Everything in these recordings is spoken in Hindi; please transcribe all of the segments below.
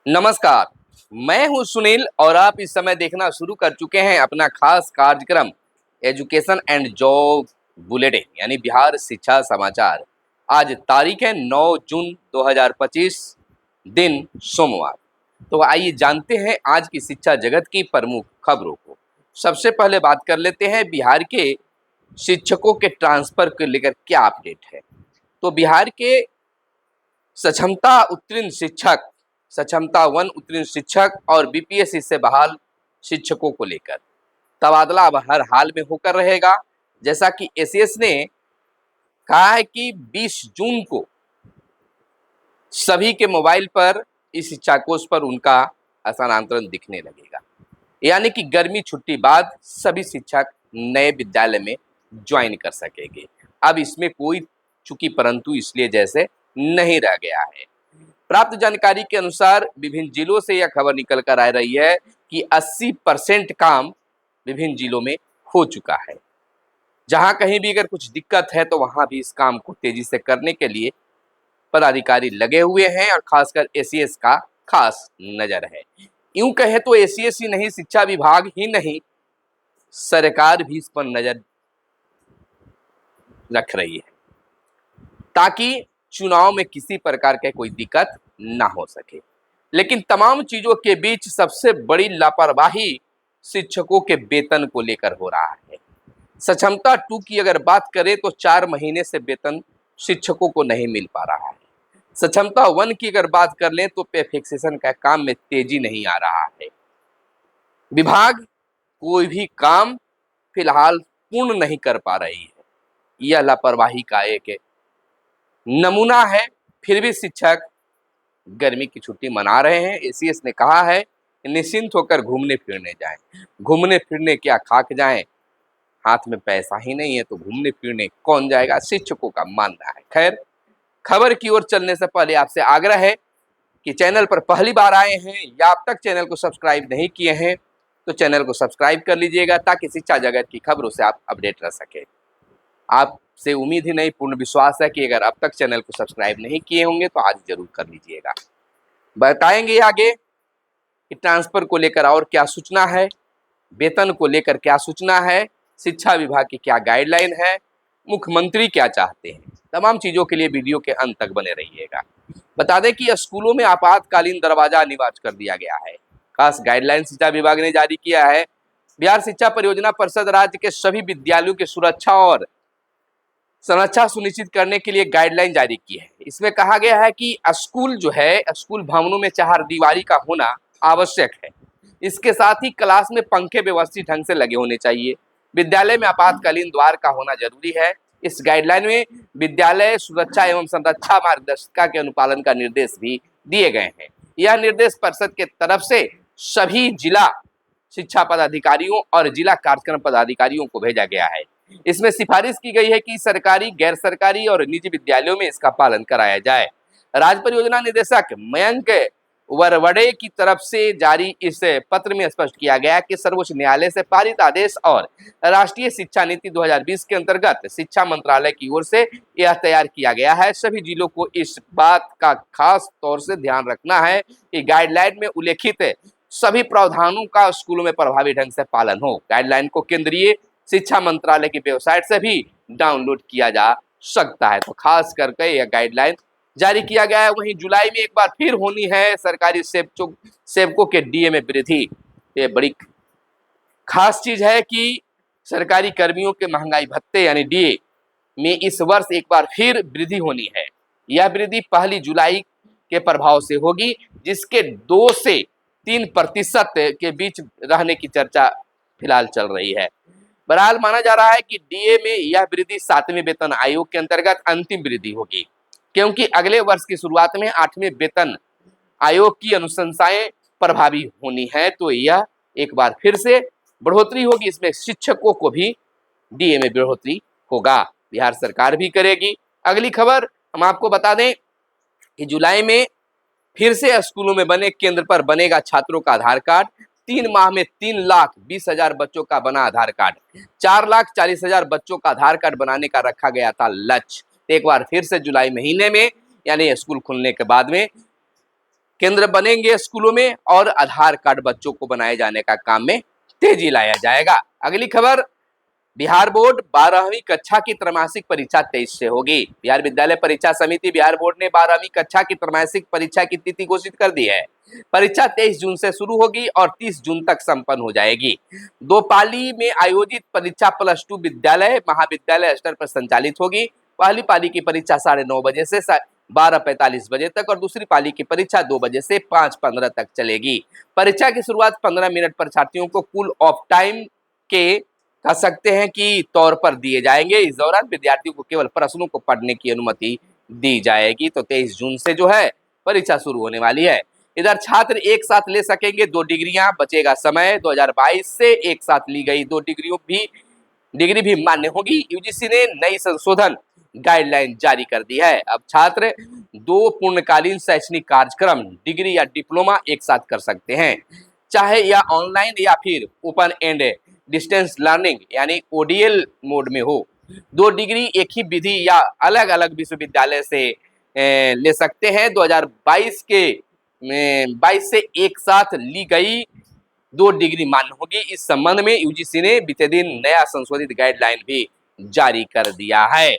नमस्कार। मैं हूं सुनील और आप इस समय देखना शुरू कर चुके हैं अपना खास कार्यक्रम एजुकेशन एंड जॉब बुलेटिन यानी बिहार शिक्षा समाचार। आज तारीख है 9 जून 2025, दिन सोमवार। तो आइए जानते हैं आज की शिक्षा जगत की प्रमुख खबरों को। सबसे पहले बात कर लेते हैं बिहार के शिक्षकों के ट्रांसफर को लेकर क्या अपडेट है। तो बिहार के सक्षमता उत्तीर्ण शिक्षक, सक्षमता वन उत्तीर्ण शिक्षक और बीपीएससी से बहाल शिक्षकों को लेकर तबादला अब हर हाल में होकर रहेगा। जैसा कि एसीएस ने कहा है कि 20 जून को सभी के मोबाइल पर इस शिक्षा कोष पर उनका स्थानांतरण दिखने लगेगा, यानी कि गर्मी छुट्टी बाद सभी शिक्षक नए विद्यालय में ज्वाइन कर सकेंगे। अब इसमें कोई चूंकि परंतु इसलिए जैसे नहीं रह गया है। प्राप्त जानकारी के अनुसार विभिन्न जिलों से यह खबर निकल कर आ रही है कि 80% काम विभिन्न जिलों में हो चुका है। जहां कहीं भी अगर कुछ दिक्कत है तो वहां भी इस काम को तेजी से करने के लिए पदाधिकारी लगे हुए हैं और खासकर एसीएस का खास नजर है। यूं कहे तो एसीएस ही नहीं, शिक्षा विभाग ही नहीं, सरकार भी इस पर नजर रख रही है ताकि चुनाव में किसी प्रकार के कोई दिक्कत ना हो सके। लेकिन तमाम चीजों के बीच सबसे बड़ी लापरवाही शिक्षकों के वेतन को लेकर हो रहा है। सक्षमता 2 की अगर बात करें तो 4 महीने से वेतन शिक्षकों को नहीं मिल पा रहा है। सक्षमता 1 की अगर बात कर लें तो पे फिक्सेशन का काम में तेजी नहीं आ रहा है। विभाग कोई भी काम फिलहाल पूर्ण नहीं कर पा रही है। यह लापरवाही का एक नमूना है। फिर भी शिक्षक गर्मी की छुट्टी मना रहे हैं। एसीएस ने कहा है निश्चिंत होकर घूमने फिरने जाएं। घूमने फिरने क्या खाक जाएं, हाथ में पैसा ही नहीं है तो घूमने फिरने कौन जाएगा, शिक्षकों का मानना है। खैर, खबर की ओर चलने से पहले आपसे आग्रह है कि चैनल पर पहली बार आए हैं या अब तक चैनल को सब्सक्राइब नहीं किए हैं तो चैनल को सब्सक्राइब कर लीजिएगा ताकि शिक्षा जगत की खबरों से आप अपडेट रह सके। आपसे उम्मीद ही नहीं, पूर्ण विश्वास है कि अगर अब तक चैनल को सब्सक्राइब नहीं किए होंगे तो आज जरूर कर लीजिएगा। बताएंगे आगे कि ट्रांसफर को लेकर और क्या सूचना है, वेतन को लेकर क्या सूचना है, शिक्षा विभाग की क्या गाइडलाइन है, मुख्यमंत्री क्या चाहते हैं। तमाम चीजों के लिए वीडियो के अंत तक बने रहिएगा। बता दें कि स्कूलों में आपातकालीन दरवाजा अनिवार्य कर दिया गया है। खास गाइडलाइन शिक्षा विभाग ने जारी किया है। बिहार शिक्षा परियोजना परिषद राज्य के सभी विद्यालयों की सुरक्षा और संरक्षा सुनिश्चित करने के लिए गाइडलाइन जारी की है। इसमें कहा गया है कि स्कूल जो है, स्कूल भवनों में चारदीवारी का होना आवश्यक है। इसके साथ ही क्लास में पंखे व्यवस्थित ढंग से लगे होने चाहिए। विद्यालय में आपातकालीन द्वार का होना जरूरी है। इस गाइडलाइन में विद्यालय सुरक्षा एवं संरक्षा मार्गदर्शिका के अनुपालन का निर्देश भी दिए गए हैं। यह निर्देश परिषद के तरफ से सभी जिला शिक्षा पदाधिकारियों और जिला कार्यक्रम पदाधिकारियों को भेजा गया है। इसमें सिफारिश की गई है कि सरकारी, गैर सरकारी और निजी विद्यालयों में इसका पालन कराया जाए। राज्य परियोजना निदेशक मयंक वरवड़े की तरफ से जारी इस पत्र में स्पष्ट किया गया कि सर्वोच्च न्यायालय से पारित आदेश और राष्ट्रीय शिक्षा नीति 2020 के अंतर्गत शिक्षा मंत्रालय की ओर से यह तैयार किया गया है। सभी जिलों को इस बात का खास तौर से ध्यान रखना है कि गाइडलाइन में उल्लेखित सभी प्रावधानों का स्कूलों में प्रभावी ढंग से पालन हो। गाइडलाइन को केंद्रीय शिक्षा मंत्रालय की वेबसाइट से भी डाउनलोड किया जा सकता है। तो खास करके यह गाइडलाइन जारी किया गया है। वहीं जुलाई में एक बार फिर होनी है सरकारी सेवकों के डीए में वृद्धि। ये बड़ी खास चीज है कि सरकारी कर्मियों के महंगाई भत्ते यानी डीए में इस वर्ष एक बार फिर वृद्धि होनी है। यह वृद्धि 1 जुलाई के प्रभाव से होगी, जिसके 2 से 3% के बीच रहने की चर्चा फिलहाल चल रही है। बहरहाल माना जा रहा है कि डीए में यह वृद्धि 7वें वेतन आयोग के अंतर्गत अंतिम वृद्धि होगी, क्योंकि अगले वर्ष की शुरुआत में 8वें वेतन आयोग की अनुशंसाएं प्रभावी होनी है। तो यह एक बार फिर से बढ़ोतरी होगी। इसमें शिक्षकों को भी डीए में बढ़ोतरी होगा, बिहार सरकार भी करेगी। अगली खबर हम आपको बता दें कि जुलाई में फिर से स्कूलों में बने केंद्र पर बनेगा छात्रों का आधार कार्ड। 3 माह में 3,20,000 बच्चों का बना आधार कार्ड। 4,40,000 बच्चों का आधार कार्ड बनाने का रखा गया था लक्ष्य। एक बार फिर से जुलाई महीने में यानी स्कूल खुलने के बाद में केंद्र बनेंगे स्कूलों में और आधार कार्ड बच्चों को बनाए जाने का काम में तेजी लाया जाएगा। अगली खबर, बिहार बोर्ड 12वीं कक्षा की त्रैमासिक परीक्षा 23 से होगी। बिहार विद्यालय परीक्षा समिति बिहार बोर्ड ने 12वीं कक्षा की त्रैमासिक परीक्षा की तिथि घोषित कर दी है। परीक्षा 23 जून से शुरू होगी और 30 जून तक संपन्न हो जाएगी। दो पाली में आयोजित परीक्षा +2 विद्यालय महाविद्यालय स्तर पर संचालित होगी। पहली पाली की परीक्षा 9:30 बजे से 12:45 बजे तक और दूसरी पाली की परीक्षा 2 बजे से 5:15 तक चलेगी। परीक्षा की शुरुआत 15 मिनट परीक्षार्थियों को कूल ऑफ टाइम के कह सकते हैं कि तौर पर दिए जाएंगे। इस दौरान विद्यार्थियों को केवल प्रश्नों को पढ़ने की अनुमति दी जाएगी। तो 23 जून से जो है परीक्षा शुरू होने वाली है। इधर छात्र एक साथ ले सकेंगे 2 डिग्रियां, बचेगा समय। 2022 से एक साथ ली गई 2 डिग्री भी मान्य होगी। यूजीसी ने नई संशोधन गाइडलाइन जारी कर दी है। अब छात्र 2 पूर्णकालीन शैक्षणिक कार्यक्रम डिग्री या डिप्लोमा एक साथ कर सकते हैं, चाहे या ऑनलाइन या फिर ओपन एंड डिस्टेंस लर्निंग यानी ओडीएल मोड में हो। 2 डिग्री एक ही विधि या अलग अलग विश्वविद्यालय से ले सकते हैं। 2022 के 22 से एक साथ ली गई 2 डिग्री मान्य होगी। इस संबंध में यूजीसी ने बीते दिन नया संशोधित गाइडलाइन भी जारी कर दिया है।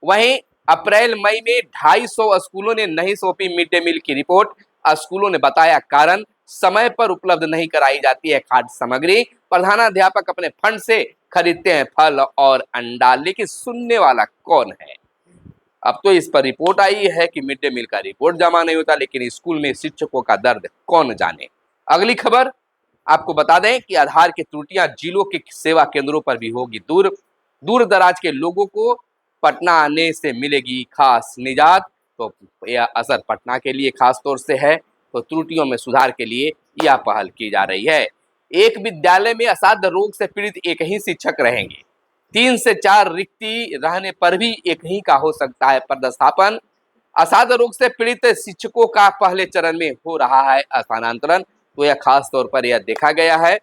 वहीं अप्रैल मई में 250 स्कूलों ने नहीं सौंपी मिड डे मील की रिपोर्ट। स्कूलों ने बताया कारण समय पर उपलब्ध नहीं कराई जाती है खाद्य सामग्री। प्रधानाध्यापक अपने फंड से खरीदते हैं फल और अंडा, लेकिन सुनने वाला कौन है? अब तो इस पर रिपोर्ट आई है कि मिड डे मील का रिपोर्ट जमा नहीं होता, लेकिन स्कूल में शिक्षकों का दर्द कौन जाने। अगली खबर आपको बता दें कि आधार की त्रुटियां जिलों के सेवा केंद्रों पर भी होगी दूर। दूर दराज के लोगों को पटना आने से मिलेगी खास निजात। तो यह असर पटना के लिए खास तौर से है। तो त्रुटियों में सुधार के लिए यह पहल की जा रही है। एक विद्यालय में असाध्य रोग से पीड़ित एक ही शिक्षक रहेंगे। 3 से 4 रिक्ति रहने पर भी एक ही का हो सकता है पदस्थापन। असाध्य रोग से पीड़ित शिक्षकों का पहले चरण में हो रहा है स्थानांतरण। तो यह खास तौर पर यह देखा गया है।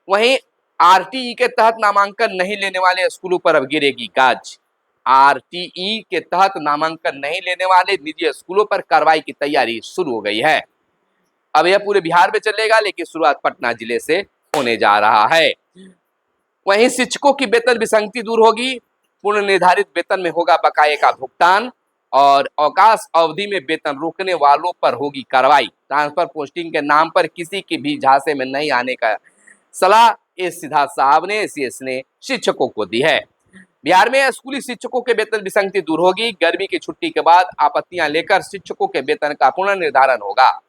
वहीं आरटीई के तहत नामांकन नहीं लेने वाले स्कूलों पर अब गिरेगी गाज। आरटीई के तहत नामांकन नहीं लेने वाले निजी स्कूलों पर कार्रवाई की तैयारी शुरू हो गई है। अब यह पूरे बिहार में चलेगा, लेकिन शुरुआत पटना जिले से होने जा रहा है। वहीं शिक्षकों की वेतन विसंगति दूर होगी। पूर्ण निर्धारित वेतन में होगा बकाये का भुगतान और अवकाश अवधि में वेतन रोकने वालों पर होगी कार्रवाई। ट्रांसफर पोस्टिंग के नाम पर किसी की भी झांसे में नहीं आने का सलाह एस सिद्धार्थ साहब ने सीएस ने शिक्षकों को दी है। बिहार में स्कूली शिक्षकों के वेतन विसंगति दूर होगी। गर्मी की छुट्टी के बाद आपत्तियां लेकर शिक्षकों के वेतन का पुनर्निर्धारण होगा।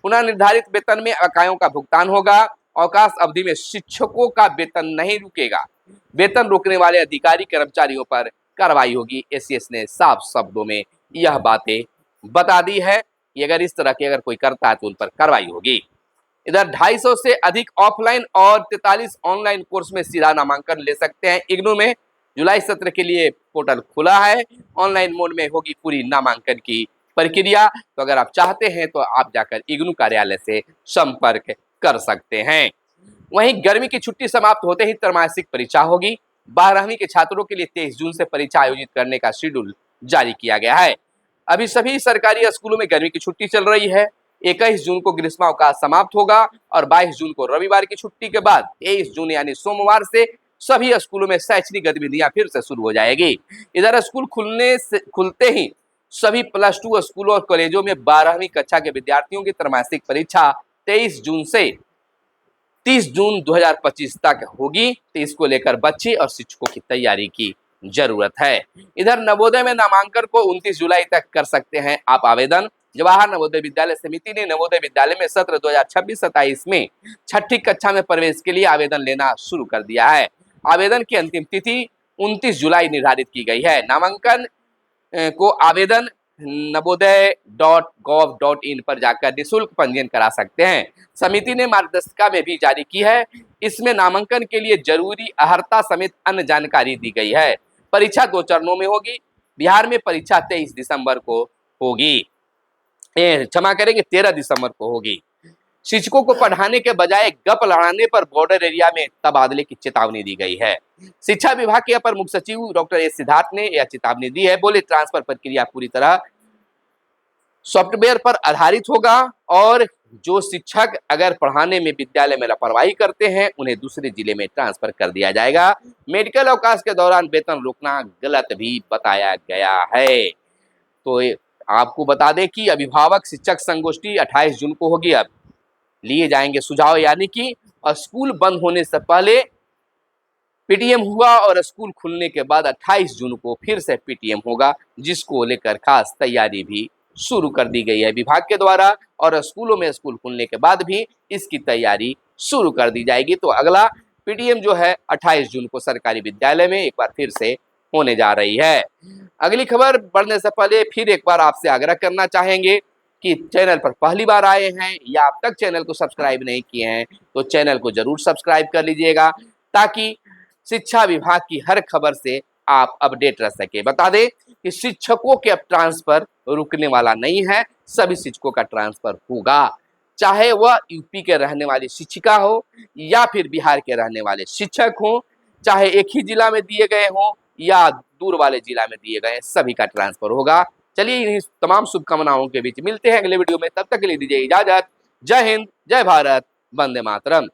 पुनर्निर्धारित वेतन में बकायों का भुगतान होगा। अवकाश अवधि में शिक्षकों का वेतन नहीं रुकेगा। वेतन रोकने वाले अधिकारी कर्मचारियों पर कार्रवाई होगी। एसीएस ने साफ शब्दों में यह बातें बता दी है कि अगर इस तरह के अगर कोई करता है तो उन पर कार्रवाई होगी। इधर 250 से अधिक ऑफलाइन और 43 ऑनलाइन कोर्स में सीधा नामांकन ले सकते हैं। इग्नू में जुलाई सत्र के लिए पोर्टल खुला है। ऑनलाइन मोड में होगी पूरी नामांकन की प्रक्रिया। तो अगर आप चाहते हैं तो आप जाकर इग्नू कार्यालय से संपर्क कर सकते हैं। वहीं गर्मी की छुट्टी समाप्त होते ही त्रैमासिक परीक्षा होगी। 12वीं के छात्रों के लिए 23 जून से परीक्षा आयोजित करने का शेड्यूल जारी किया गया है। अभी सभी सरकारी स्कूलों में गर्मी की छुट्टी चल रही है। 21 जून को ग्रीष्मावकाश समाप्त होगा और 22 जून को रविवार की छुट्टी के बाद 23 जून यानी सोमवार से सभी स्कूलों में शैक्षणिक गतिविधियां फिर से शुरू हो जाएगी। इधर स्कूल खुलते ही सभी +2 स्कूलों और कॉलेजों में 12वीं कक्षा के विद्यार्थियों की त्रैमासिक परीक्षा 23 जून से 30 जून 2025 तक होगी। तो इसको लेकर बच्चे और शिक्षकों की तैयारी की जरूरत है। इधर नवोदय में नामांकन को 29 जुलाई तक कर सकते हैं आप आवेदन। जवाहर नवोदय विद्यालय समिति ने नवोदय विद्यालय में सत्र 2026-27 में 6ठी कक्षा में प्रवेश के लिए आवेदन लेना शुरू कर दिया है। आवेदन की अंतिम तिथि 29 जुलाई निर्धारित की गई है। नामांकन को आवेदन navodaya.gov.in पर जाकर निःशुल्क पंजीयन करा सकते हैं। समिति ने मार्गदर्शिका में भी जारी की है। इसमें नामांकन के लिए जरूरी अहर्ता समेत अन्य जानकारी दी गई है। परीक्षा 2 चरणों में होगी। बिहार में परीक्षा 23 दिसंबर को होगी, क्षमा करेंगे 13 दिसंबर को होगी। शिक्षकों को पढ़ाने के बजाय गप लड़ाने पर बॉर्डर एरिया में तबादले की चेतावनी दी गई है। शिक्षा विभाग के अपर मुख्य सचिव डॉक्टर एस सिद्धार्थ ने यह चेतावनी दी है। बोले ट्रांसफर प्रक्रिया पूरी तरह सॉफ्टवेयर पर आधारित होगा और जो शिक्षक अगर पढ़ाने में विद्यालय में लापरवाही करते हैं उन्हें दूसरे जिले में ट्रांसफर कर दिया जाएगा। मेडिकल अवकाश के दौरान वेतन रोकना गलत भी बताया गया है। तो आपको बता दें कि अभिभावक शिक्षक संगोष्ठी 28 जून को होगी। अब लिए जाएंगे सुझाव, यानी कि स्कूल बंद होने से पहले पीटीएम हुआ और स्कूल खुलने के बाद 28 जून को फिर से पीटीएम होगा, जिसको लेकर खास तैयारी भी शुरू कर दी गई है विभाग के द्वारा और स्कूलों में स्कूल खुलने के बाद भी इसकी तैयारी शुरू कर दी जाएगी। तो अगला पीटीएम जो है 28 जून को सरकारी विद्यालय में एक बार फिर से होने जा रही है। अगली खबर बढ़ने से पहले फिर एक बार आपसे आग्रह करना चाहेंगे कि चैनल पर पहली बार आए हैं या अब तक चैनल को सब्सक्राइब नहीं किए हैं तो चैनल को जरूर सब्सक्राइब कर लीजिएगा, ताकि शिक्षा विभाग की हर खबर से आप अपडेट रह सके। बता दें कि शिक्षकों के अब ट्रांसफर रुकने वाला नहीं है, सभी शिक्षकों का ट्रांसफर होगा, चाहे वह यूपी के रहने वाली शिक्षिका हो या फिर बिहार के रहने वाले शिक्षक हो, चाहे एक ही जिला में दिए गए हों या दूर वाले जिला में दिए गए, सभी का ट्रांसफर होगा। चलिए इन्हीं तमाम शुभकामनाओं के बीच मिलते हैं अगले वीडियो में, तब तक के लिए दीजिए इजाजत। जय हिंद, जय भारत, वंदे मातरम।